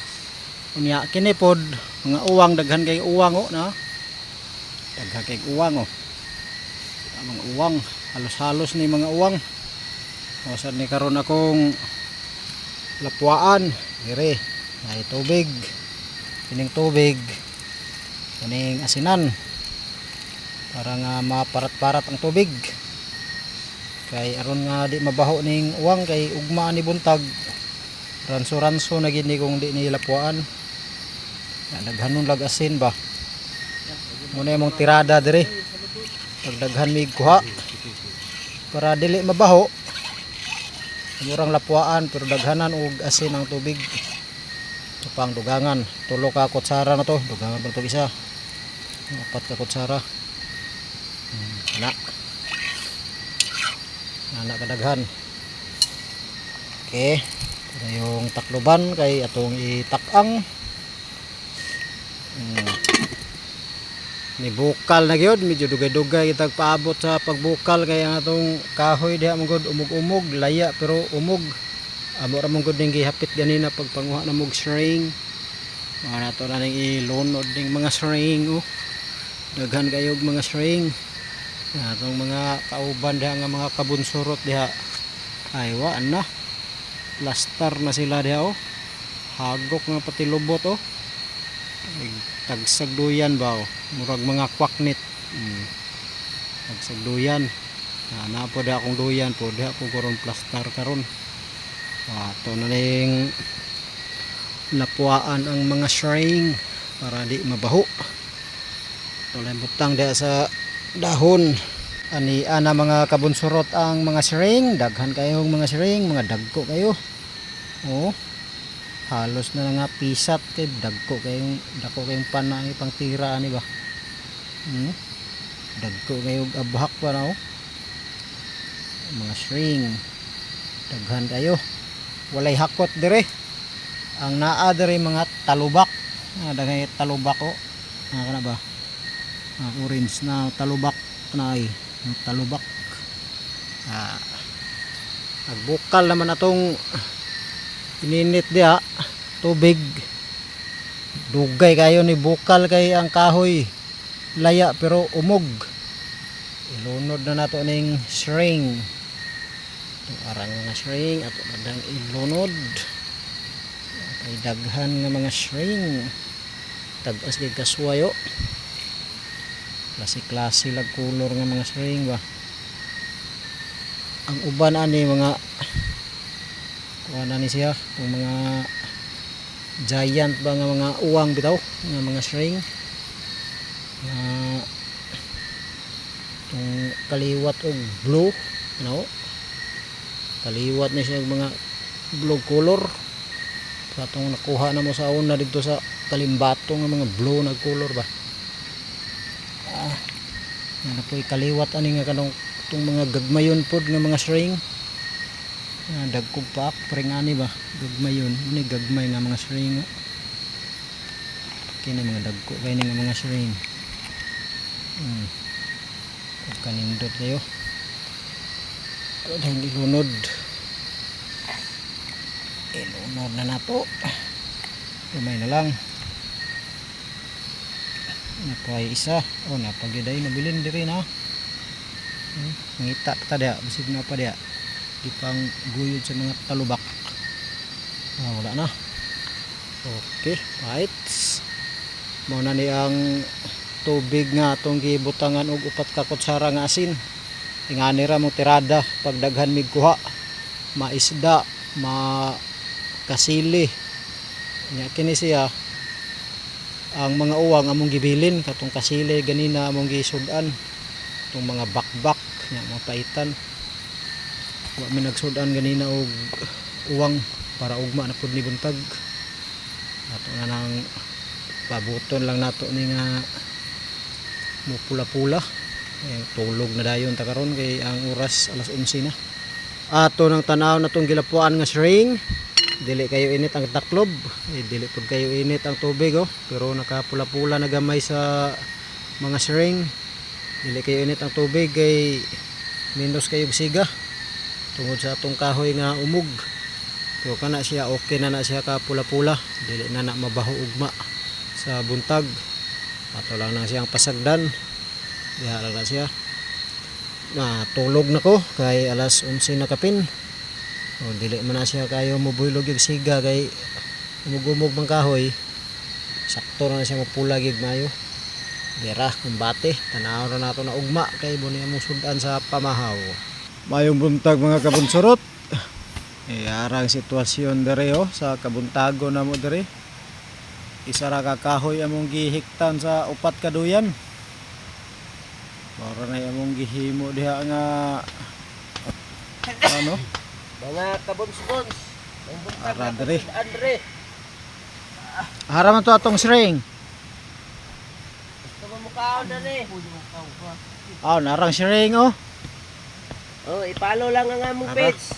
Unya kini pod mga uwang daghan kay uwang oh na. Daghan kay uwang oh. Ang mga uwang halos-halos ni mga uwang. O sad ni karon akong lapuan dire. Ay tubig. Kining tubig. Kining asinan. Para nga maparat-parat ang tubig. Kay aron nga di mabaho ning uwang kay ugma ni buntag. Ranso-ranso na gini kung di ni lapuan. Daghanon lag asin ba. Muna imong tirada dire. Pagdaghan mig kuha para dili mabaho. Murang lapuan pero daghanan og asin ang tubig. Ito pang dugangan. 3 ka kutsara na to. Dugangan pa to isa. 4 ka kutsara. Ana. Ana kadaghan. Okay. Ito na yung takloban kay atong itakang. Ni bukal na gyud, medyo dugay-dugay kitag paabot sa pagbukal kay ang atong kahoy diha mong umog-umog, laya pero umog. Amo ra mong gud ning gihapit ganina pagpanguha na mog string. Mga nato na ning ilunod ning mga string oh. Daghan kayo og mga string. Atong mga kauban diha nga mga kabunsurot diha. Ay wa na. Plaster na sila diha oh. Hagok nga pati lubot oh. Tagsag duyan ba oh. Murag mga kwaknit. Tagsag duyan. Na po da akong duyan po diha po karon plaster karon. Ato na ning lapuaan ang mga string para di mabaho. Ito lang butang diha sa dahon. Ani ana mga kabunsurot ang mga string, daghan kayong mga string, mga dagko kayo. Oh. Halos na nga pisat kay dagko kayong panang ipang tira ani ba. Dagko kayong abhak pa na oh. Mga string. Daghan kayo. Walay hakot dire. Ang naa dire mga talubak. Daghan talubak oh. Kana ba? Orange na talubak na ay. Talubak. Nagbukal naman atong ininit diha tubig. Dugay kayo ni bukal kay ang kahoy laya pero umog. Ilunod na nato ning string. Itong arang nga string ato nadang ilunod. Kay daghan nga mga string. Tag-as gid kaswayo. Klase-klase lag color nga mga string ba. Ang uban ani mga kuha ni siya kung mga giant ba nga mga uwang bitaw nga mga string itong kaliwat og blue ano kaliwat ni siya mga blue color sa itong nakuha na mo sa una dito sa kalimbato nga mga blue na color ba na po'y kaliwat ani nga kanong itong mga gagmayon pod nga mga string dagkog pa pring ani ba gagmay yun ini gagmay nga mga string kini mga dagko kay nga mga string kanindot kayo dahil ilunod na nato lumay na lang napay isa napagiday nabilin diri na ngita pa diha bisig na pa diha di pang guyod sa mga talubak wala na okay right mao na ni ang tubig nga atong gibutangan og upat ka kutsara nga asin ingani ra mo tirada pag daghan mig kuha maisda makasili nya kini siya ang mga uwang among gibilin katong kasili ganina among gisudan tong mga bakbak nya mga paitan wa mi nagsudan ganina og uwang para ugma na pud ni buntag ato na nang pabuton lang nato ni nga mo pula-pula tulog na dayon ta karon kay ang oras alas 11 na ato nang tanaw na tong gilapuan nga string dili kayo init ang taklob dili pud kayo init ang tubig oh pero nakapula-pula na gamay sa mga string dili kayo init ang tubig kay minus kayo siga tungod sa atong kahoy nga umog pero kana siya okay na siya ka pula-pula dili na mabaho ugma sa buntag ato lang na siyang pasagdan diha lang na siya tulog na ko kay alas 11 na kapin dili man na siya kayo mubuylog yung siga kay umog-umog mang kahoy sakto na siya mapula gid mayo dira kumbate tanaw na nato na ugma kay buni among sudan sa pamahaw. Mayong buntag mga kabunsurot. Arang sitwasyon dere sa kabuntago na mo dere. Isa ra ka kahoy among gihiktan sa upat ka duyan. Para na among gihimo diha nga ano? Mga kabuns-buns. Ara dere. Andre. Haraman to atong string. Gusto mo mukaon na ni. Narang string oh. Oh, ipalo lang ang among Ara. page.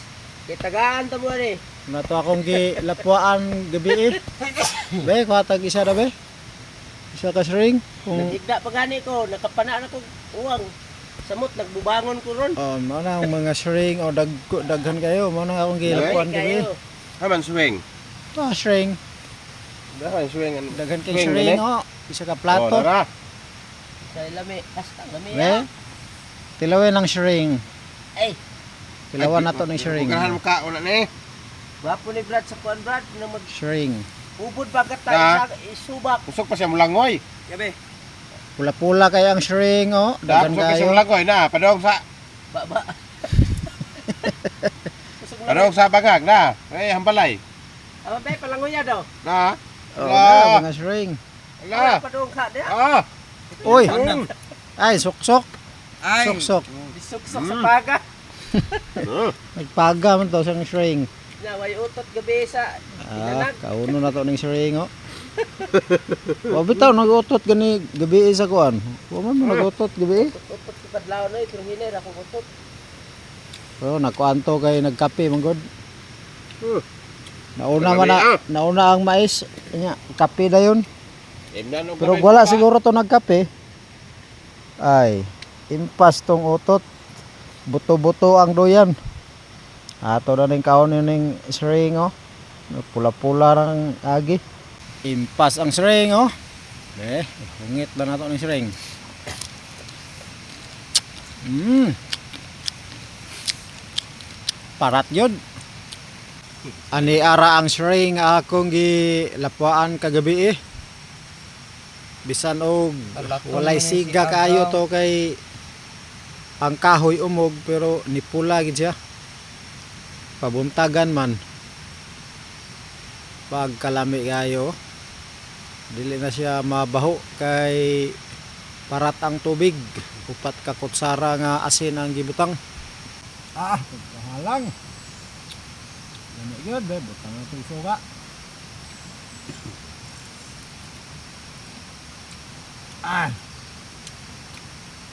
Kitagaan ta mo ni. Nato akong gilapuan gabi eh. Be, kuhatag isa na be. Isa ka string. Kung Nagigda pa gani ko, nakapana na ko uwang. Samot, nagbubangon ko ron. mo na ang mga string o daghan kayo, mo na akong gilapuan gabi. Kayo. Haman swing. String. Dahan swing. Daghan kay Swing string gani? o. Isa ka plato. Oh, dara. Sa lami, kasta lami. Be. Tilawin ang string. Ay, Tilawan nato ng string. Ugahan mo ka una ni. gwapo ni Brad sa kuan Brad na String. magbubod bagat Ah. tayo sa isubak. Usok pa siya mulangoy. Gabi, Pula-pula kay ang string o. Daghan Usok pa siya kayo. mulangoy na. Padong sa baba. Kusog na. padong sa bangag na. Ay hambalay. Ama bay palangoya daw. Na. Oh, Ala. na, mga string. Ala. Padung ka dia. Ah. Uy. Ay, suksok. Ay. Suksok. Bisugsok sa paga. Nagpaga man to sa string. Na way utot gabi sa Ah, kauno na to ng string o. Wa bitaw nagutot gani gabi sa kuan. Wa man mo nagutot gabi. utot ko kadlaw na pero hinay ra ko utot. Pero nakuan to kay nagkape man gud. Nauna ang mais nya kape dayon. Pero wala siguro to nagkape. Ay, impas tong utot. Buto-buto ang doyan. Ato na ning kaon ning string oh. Pula-pula rang agi. Impas ang string oh. Hungit na nato ning string. Parat yun. Ani ara ang string akong gilapuan kagabi eh. Bisan og walay siga kayo to kay ang kahoy umog pero nipula gid siya. Pabuntagan man. Pag kalami kayo dili na siya mabaho kay parat ang tubig. Upat ka kutsara nga asin ang gibutang. Pagkahalang. Dami gyud be butang na itong suka.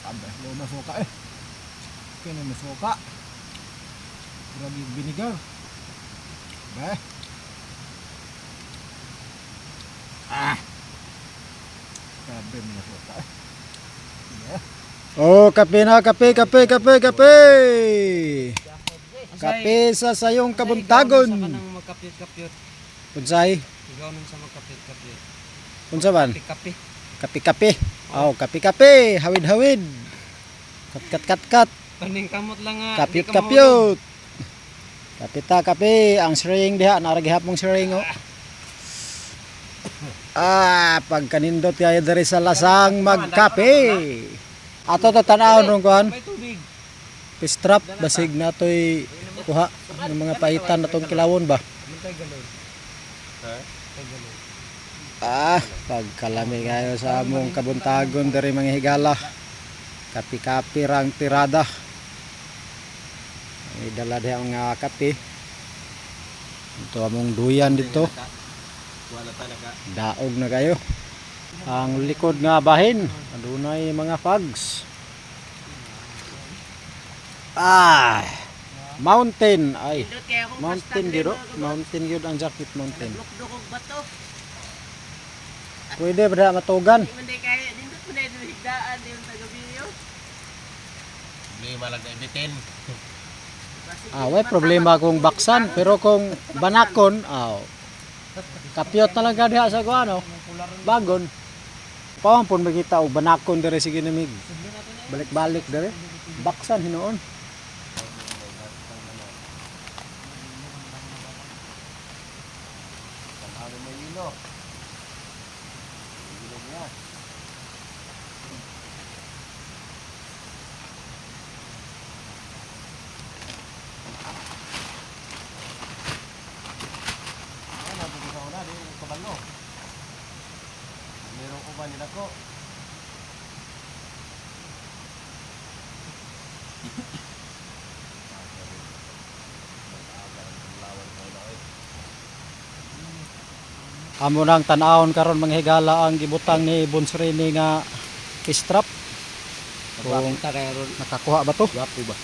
Abay, lo na suka eh. Kini na suka. Grabe vinegar. Be. Grabe na suka eh. Oh, kape na, kape. Kape sa sayong kabuntagon. Sa kanang magkapyot-kapyot. Unsay? Ikaw nun sa magkapyot-kapyot. Unsa man? Kape. Kape. Oh, kape. Hawid. Kat. Paning kamot lang nga. di ka Kapyot. Kapita kape. Ang string diha, naragihap mong string oh. Pagkanindot kayo dari sa lasang magkape. Ato to tanawon rong kuan. May tubig. Pistrap basig natoy kuha ng mga paitan natong kilawon ba. Mantay galon. Pagkalami kayo sa among kabuntagon dari mga higala. Kapi-kapi rang tirada. May dala diha nga kape. Ito among duyan dito. Daog na kayo. Ang likod nga bahin, adunay mga fags. Mountain ay. Mountain gyud. Mountain gyud ang jacket mountain. Lukdukog bato. Pwede ba matugan? Hindi kaya dindot mo na yung higdaan yung tagabi yun. Hindi malag na ibitin. Way problema kung baksan pero kung banakon, kapyot talaga diha sa kuano. Bagon. Pawon makita og banakon dire sige namig. Balik-balik dire. Baksan hinuon. Meron ko ba nila ko? Amo nang tan-awon karon mga higala ang gibutang ni Bonsrini nga pistrap. Kung kaya ron. nakakuha ba to? Gwapo ba?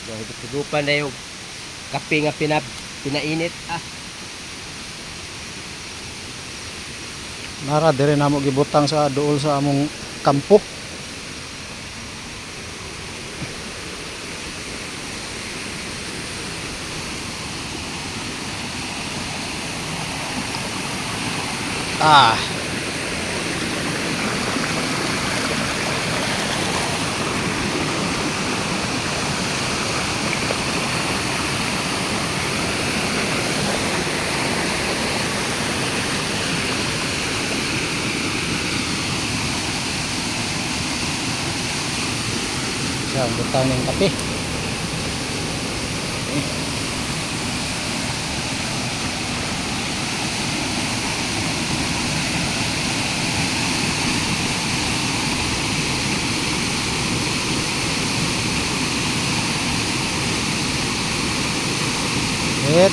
Dahil tugupan na yung kape nga Pinainit. Nara dire namo gibutang sa duol sa among kampo. Ah. Siya, butang ng kape.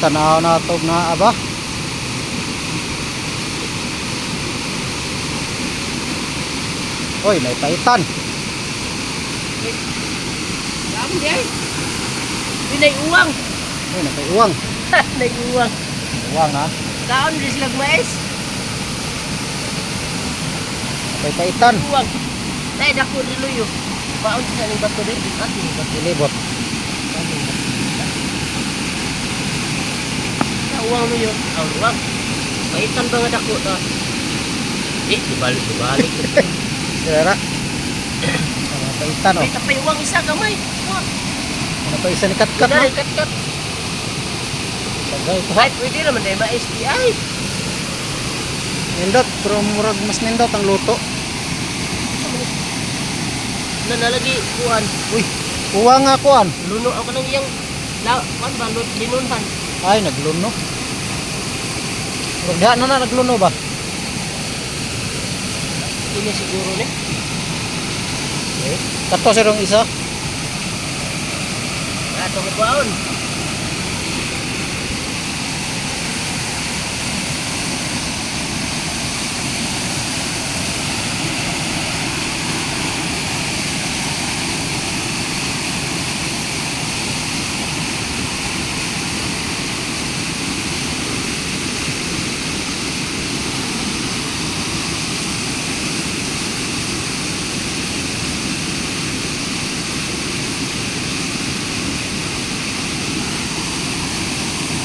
Tanaw na ito na aba. Oy, may paitan. Dami di ay. Pinay uwang. Oy, may uwang. Pinay uwang. Uwang ha. Kaon di silang mais. May paitan. Uwang. Nay dako di luyo. Baon sa ning bato din. Ati bato. Ilibot. Uwang mo yun. Uwang. Paitan ba nga dako to? Dibalik. Dira. May paitan oh. May tapay uwang isa kamay. Uwang. Ano pa isa ni kat-kat no? Dari kat-kat. Tagay ito. Kahit pwede naman dahil mais di ay. Nindot, pero murag mas nindot ang luto. Nanalagi kuan. Uy, uwang nga kuan. Luno ako ng iyang kuan ba? Linunhan. Ay, nagluno. Murag diha na nagluno ba? Ini siguro ni. Okay. Kato sirong isa. Ato mo baon.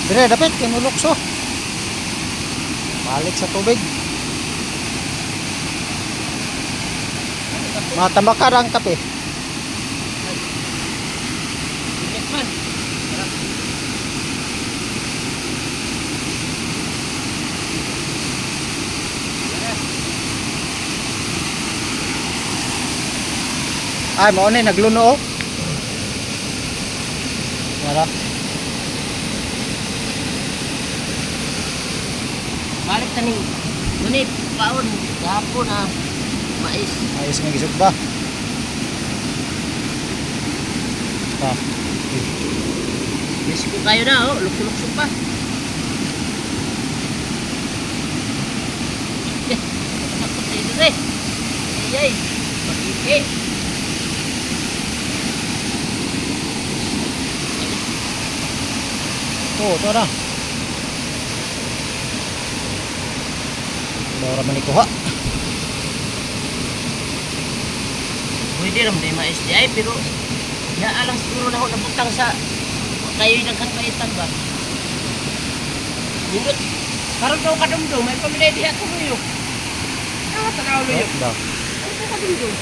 Dire, dapat kay mulukso. Balik sa tubig. Matambakar ang kape. Init man. Ay, mao ni nagluno oh. Wala. Balik taning ngunit baon gahapon na mais. Ayos nga gisog ba? Pa. Yes ko kayo na oh, luksok pa. Takot dito eh. Ay, makikit. Oh, ito na. Daw man ikuha. Pwede naman dahil mais di ay, pero alang siguro na ako nabutang sa kayo yung nagkakaitan ba? Nindot, karoon daw kadumdum, may pamilay diha tuluyo. Tanaw luyo. Daw. Karoon daw kadumdum.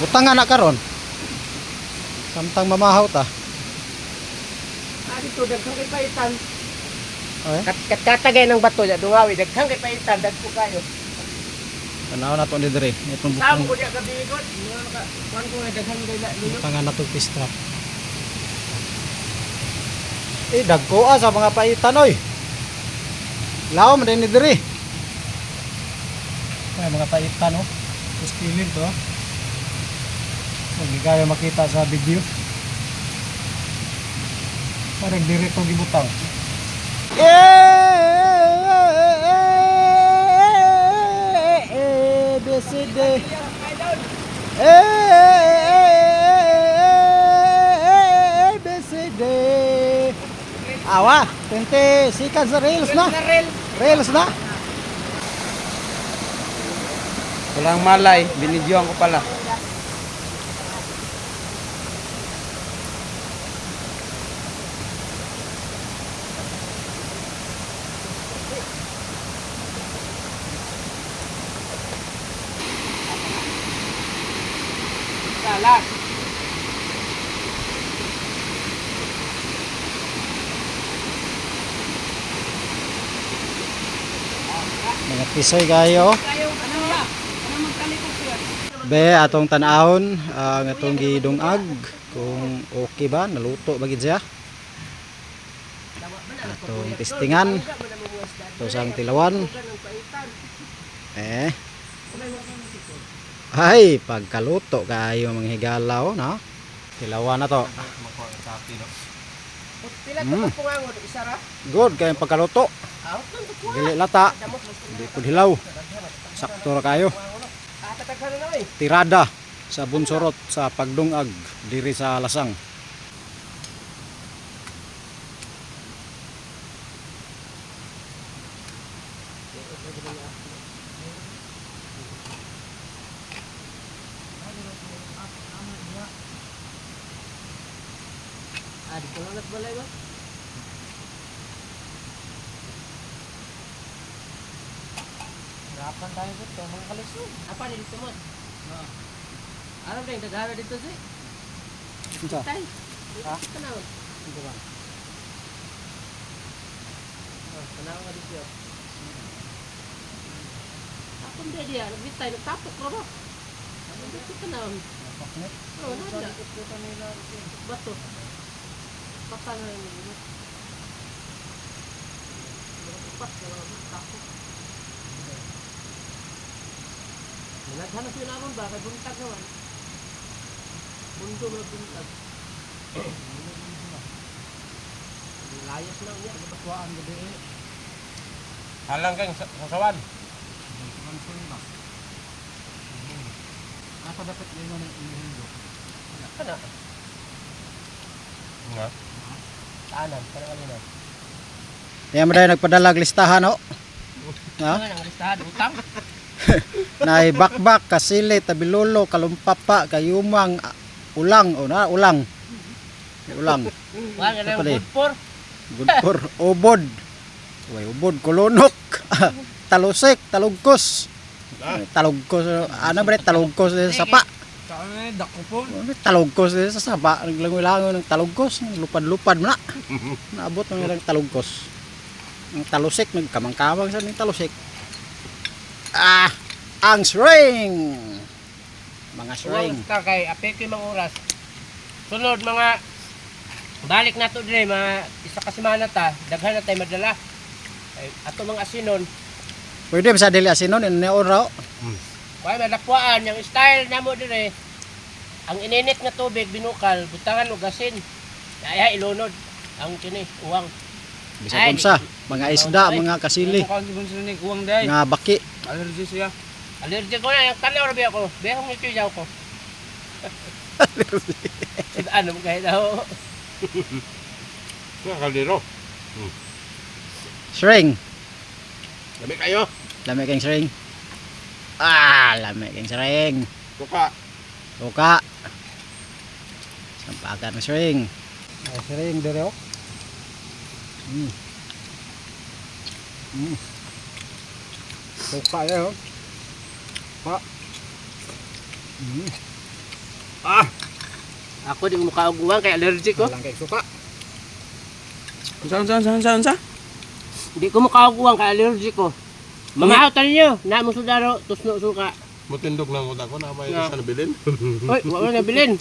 Butang nga na karon. Samtang mamahaw ta. Dito, daghang kay paitan. Ay, Katagay ng bato, dungawi, daghang kay paitan, dagko kayo. tanaw na to ni dire. Itong Samo butang. ko diya kabigot, kuhan ko nga daghang kay luyo. Butang nga na to pistra. Dagko sa mga paitan oy. Lao man din ni dire. Ay, mga paitan oh. Tapos kilin to. Hindi kayo makita sa video. Parang dire itong gibutang. BCD. BCD. seconds na reels na. Narel. Reels na. Walang malay, binidyoan ko pala. Salah. Mga pisoy kayo. Kayo, ano ya? Ano magtalikod siya? Be atong tan-ahon ang atong gidungag kung okay ba naluto ba gid siya. Atong testingan. Ito sang tilawan. Ay, pagkaluto kayo mga higalaw, no? Tilawan na to. Makuha ang kape, no? Pila ka pungangon isa ra? Good kayong pagkaluto. Out lang to. Dili lata. Di pud hilaw. Sakto ra kayo. Tataghan na oy. Tirada sa bunsurot sa pagdungag diri sa Lasang. Di ko lang balay ba? Hirapan tayo dito, mga kalisod. Apa ni dito mo? Alam na yung dagara dito si. Unsa? Tay. Ha? Kanaw. Kanaw nga dito. Akong dia dia, nagbitay nagtapok ra ba? Ano dito kanaw? Oh, nada. Bato. Patang na yun. Pat na tapok. Naghanap yun naman ba? Kaya buntag naman. Bundo na buntag. Layas lang yan. Nabatuaan na din. Halang kang sasawan. Apa dapat yung mga inihindo? Kana? Nga. Taanan. Kana kanina. Kaya mo dahil nagpadalag listahan, no? Ha? Ano ang listahan? Utang? Nay bakbak, kasili, tabilolo, kalumpapa, kayumang, ulang, o na, ulang. Ulang. Wala na Apa yung di? budpor. Good for ubod. Way ubod, kulunok. Talusik, talugkos. Talugkos, ano ba rin, talugkos sa sapa. Saan na yun, dako po. Talugkos sa sapa. Naglangoy-langoy ng talugkos. Lupad-lupad mo na. Naabot ng ilang talugkos. Ang talusik, nagkamang-kamang sa ng talusik. Ah, ang string. Mga string. Uwang ka kay apeke mga oras. Sunod mga balik na to dire mga isa ka semana ta, daghan na tay madala. Ay ato mga asinon, Pwede ba sa dili asinon, ineon raw. way madakwaan yang style namo dire. Ang ininit nga tubig binukal, butangan og asin. Ay ilunod ang kini uwang. Bisa kunsa, mga isda, mga kasili, Mukha si Bunso ni Kuwang day. nga baki. Allergy siya. Allergic ko na yung tanaw rabi ako. Behong ito yaw ko. Ano mo kahit daw. Nga, kaldero. String. Dami kayo. Lami kang string. Ah, lami kang string. Tuka. Tuka. Sampakan ng string. Ay, string dire oh. Tuka ya oh. Pa. Ako di ko mukha og uwang kay allergic ko. Lang kay suka. Unsa? Di ko mukha og uwang kay allergic ko. Mga autan niyo, na mo sudaro tusno suka. Mutindog lang utak ko na may Nga. isa na bilin. Hoy, wala na bilin.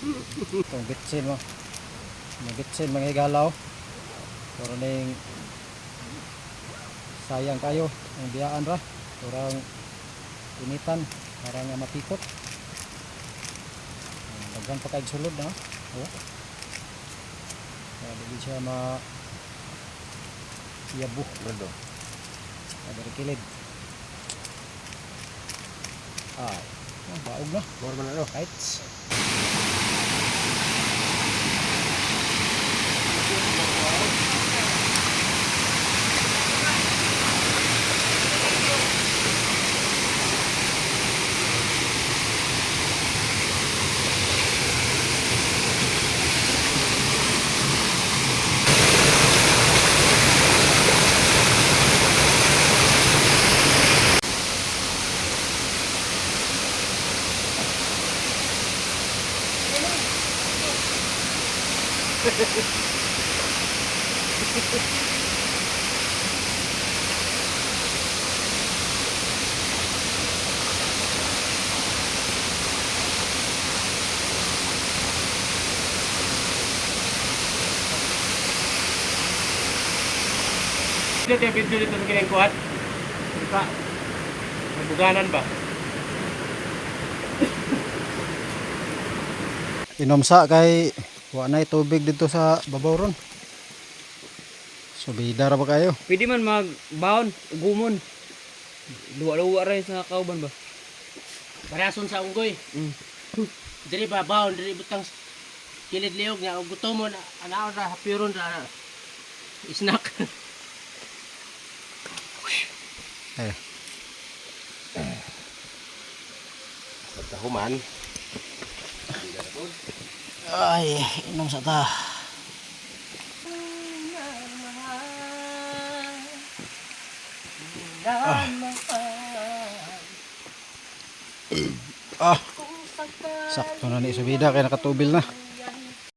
Itong bitsin mo. Mga bitsin, mga higalaw. Pero ning sayang kayo. Ang biyaan ra. Kurang initan. Para nga matipot. Daghan pa kayo sulod na. Oh. Kaya di siya iyabuh. Brando. Dari kilid. Ay. Baog na. More man ano. Right. Dito yung video dito sa kinengkuhan. Diba? Nabuganan ba? Inomsa kay wa na tubig dito sa babaw ron. Subida ra ba kayo? Pwede man magbaon, ugumon. Luwa-luwa rin sa kauban ba? Parason sa unggoy. Diri ba baon, diri butang kilid liog nga ug gutom mo na anaon ra hapiron ra snack. Ay, Pagkahuman. ay inom sa ta. Ah. Sakto na ni subida kay nakatubil na.